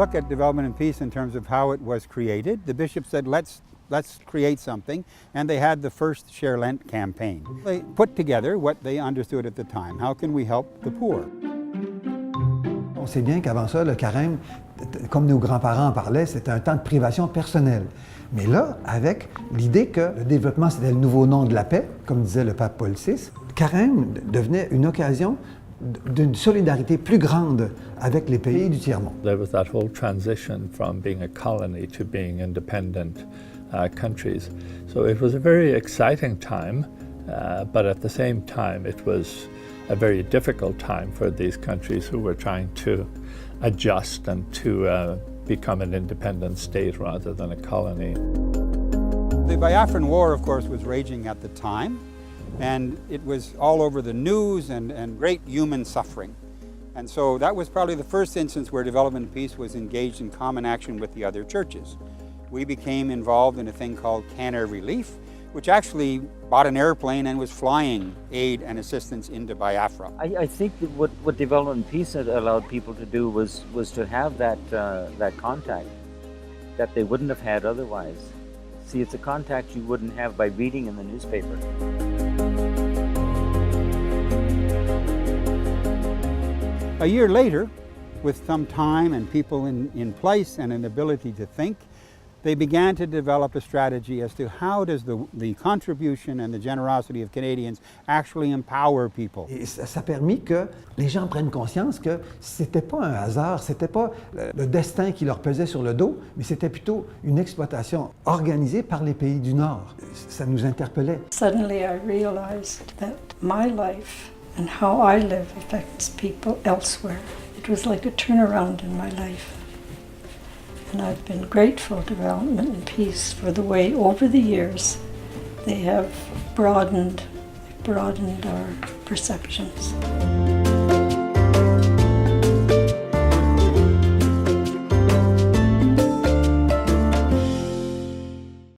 look at development and peace in terms of how it was created, the bishop said, let's create something, and they had the first Share Lent campaign. They put together what they understood at the time. How can we help the poor? On sait bien qu'avant ça, le carême, comme nos grands-parents en parlaient, c'était un temps de privation personnelle. Mais là, avec l'idée que le développement, c'était le nouveau nom de la paix, comme disait le pape Paul VI, le carême devenait une occasion d'une solidarité plus grande avec les pays du tiers-monde. There was that whole transition from being a colony to being independent countries. So it was a very exciting time, but at the same time it was a very difficult time for these countries who were trying to adjust and to become an independent state rather than a colony. The Biafran War, of course, was raging at the time, and it was all over the news and great human suffering. And so that was probably the first instance where Development and Peace was engaged in common action with the other churches. We became involved in a thing called Canada Relief, which actually bought an airplane and was flying aid and assistance into Biafra. I think that what Development and Peace had allowed people to do was to have that contact that they wouldn't have had otherwise. See, it's a contact you wouldn't have by reading in the newspaper. A year later, with some time and people in place and an ability to think, they began to develop a strategy as to how does the contribution and the generosity of Canadians actually empower people. Et ça a permis que les gens prennent conscience que c'était pas un hasard, c'était pas le destin qui leur pesait sur le dos, mais c'était plutôt une exploitation organisée par les pays du Nord. Ça nous interpellait. Suddenly I realized that my life and how I live affects people elsewhere. It was like a turnaround in my life. And I've been grateful to Development and Peace for the way over the years they have broadened our perceptions.